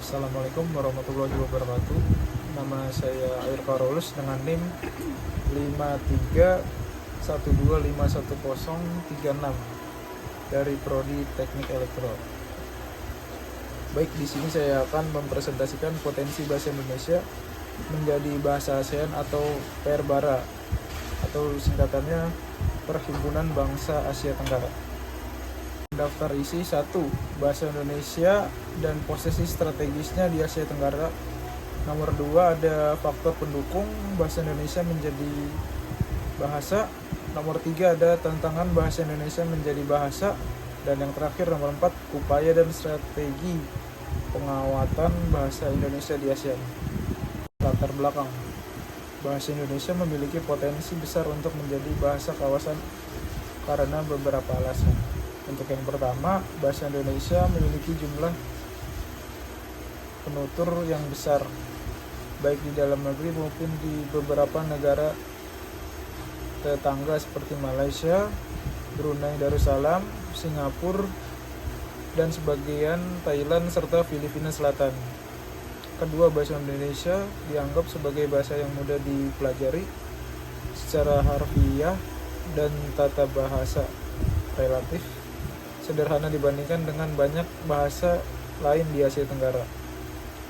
Assalamualaikum warahmatullahi wabarakatuh. Nama saya Air Karolus dengan NIM 5312511036 dari Prodi Teknik Elektro. Baik, di sini saya akan mempresentasikan potensi bahasa Indonesia menjadi bahasa ASEAN atau Perbara atau singkatannya Perhimpunan Bangsa Asia Tenggara. Daftar isi 1. Bahasa Indonesia dan posisi strategisnya di Asia Tenggara. Nomor 2 ada faktor pendukung bahasa Indonesia menjadi bahasa. Nomor 3 ada tantangan bahasa Indonesia menjadi bahasa. Dan yang terakhir nomor 4 upaya dan strategi penguatan bahasa Indonesia di ASEAN. Latar belakang. Bahasa Indonesia memiliki potensi besar untuk menjadi bahasa kawasan karena beberapa alasan. Untuk yang pertama, bahasa Indonesia memiliki jumlah penutur yang besar, baik di dalam negeri maupun di beberapa negara tetangga seperti Malaysia, Brunei Darussalam, Singapura, dan sebagian Thailand serta Filipina Selatan. Kedua, bahasa Indonesia dianggap sebagai bahasa yang mudah dipelajari secara harfiah dan tata bahasa relatif sederhana dibandingkan dengan banyak bahasa lain di Asia Tenggara.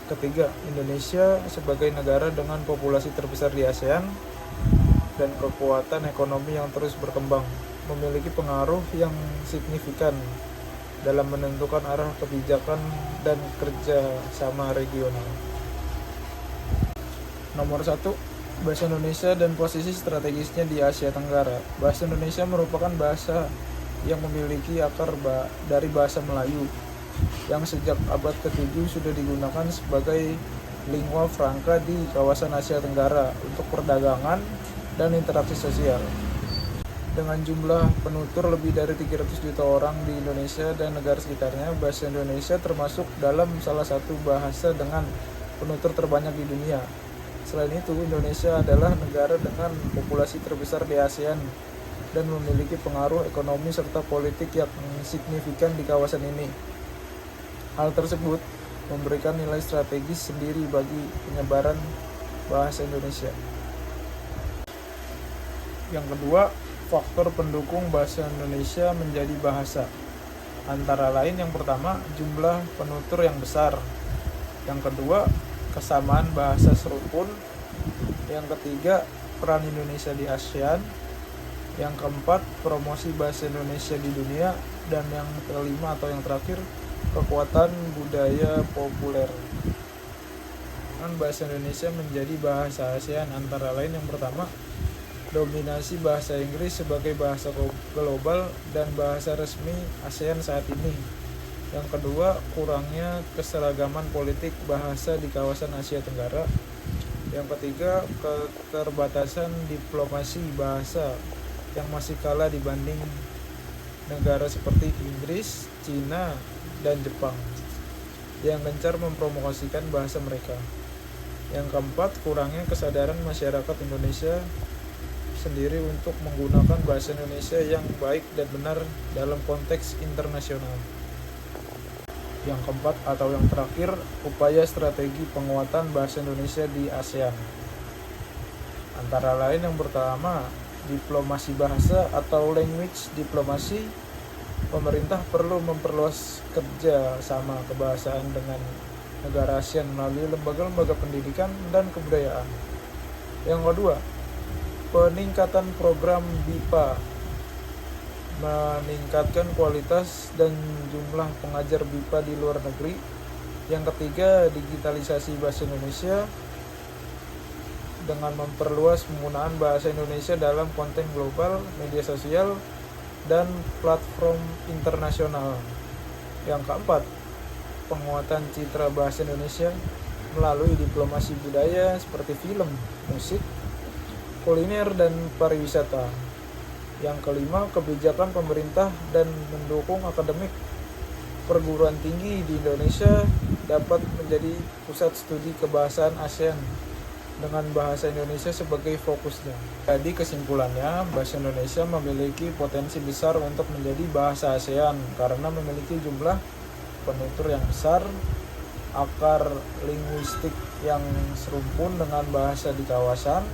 Ketiga, Indonesia sebagai negara dengan populasi terbesar di ASEAN dan kekuatan ekonomi yang terus berkembang memiliki pengaruh yang signifikan dalam menentukan arah kebijakan dan kerja sama regional. Nomor 1, bahasa Indonesia dan posisi strategisnya di Asia Tenggara. Bahasa Indonesia merupakan bahasa yang memiliki akar dari bahasa Melayu yang sejak abad ke-7 sudah digunakan sebagai lingua franca di kawasan Asia Tenggara untuk perdagangan dan interaksi sosial. Dengan jumlah penutur lebih dari 300 juta orang di Indonesia dan negara sekitarnya, bahasa Indonesia termasuk dalam salah satu bahasa dengan penutur terbanyak di dunia. Selain itu, Indonesia adalah negara dengan populasi terbesar di ASEAN dan memiliki pengaruh ekonomi serta politik yang signifikan di kawasan ini. Hal tersebut memberikan nilai strategis sendiri bagi penyebaran bahasa Indonesia. Yang kedua, faktor pendukung bahasa Indonesia menjadi bahasa. Antara lain yang pertama, jumlah penutur yang besar. Yang kedua, kesamaan bahasa serupun. Yang ketiga, peran Indonesia di ASEAN. Yang keempat, promosi bahasa Indonesia di dunia. Dan yang kelima atau yang terakhir, kekuatan budaya populer. Bahasa Indonesia menjadi bahasa ASEAN antara lain yang pertama, dominasi bahasa Inggris sebagai bahasa global dan bahasa resmi ASEAN saat ini. Yang kedua, kurangnya keseragaman politik bahasa di kawasan Asia Tenggara. Yang ketiga, keterbatasan diplomasi bahasa yang masih kalah dibanding negara seperti Inggris, Cina, dan Jepang yang gencar mempromosikan bahasa mereka. Yang keempat, kurangnya kesadaran masyarakat Indonesia sendiri untuk menggunakan bahasa Indonesia yang baik dan benar dalam konteks internasional. Yang keempat atau yang terakhir, upaya strategi penguatan bahasa Indonesia di ASEAN. Antara lain yang pertama, diplomasi bahasa atau language diplomasi. Pemerintah perlu memperluas kerja sama kebahasaan dengan negara ASEAN melalui lembaga-lembaga pendidikan dan kebudayaan. Yang kedua, peningkatan program BIPA, meningkatkan kualitas dan jumlah pengajar BIPA di luar negeri. Yang ketiga, digitalisasi bahasa Indonesia dengan memperluas penggunaan bahasa Indonesia dalam konten global, media sosial, dan platform internasional. Yang keempat, penguatan citra bahasa Indonesia melalui diplomasi budaya seperti film, musik, kuliner, dan pariwisata. Yang kelima, kebijakan pemerintah dan mendukung akademik perguruan tinggi di Indonesia dapat menjadi pusat studi kebahasaan ASEAN dengan bahasa Indonesia sebagai fokusnya. Jadi kesimpulannya, bahasa Indonesia memiliki potensi besar untuk menjadi bahasa ASEAN karena memiliki jumlah penutur yang besar, akar linguistik yang serumpun dengan bahasa di kawasan,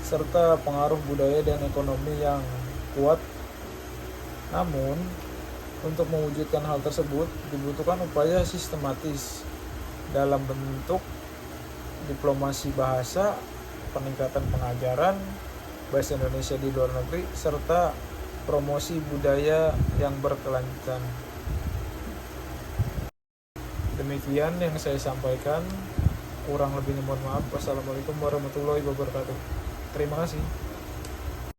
serta pengaruh budaya dan ekonomi yang kuat. Namun, untuk mewujudkan hal tersebut dibutuhkan upaya sistematis dalam bentuk diplomasi bahasa, peningkatan pengajaran bahasa Indonesia di luar negeri, serta promosi budaya yang berkelanjutan. Demikian yang saya sampaikan, kurang lebihnya mohon maaf. Wassalamualaikum warahmatullahi wabarakatuh. Terima kasih.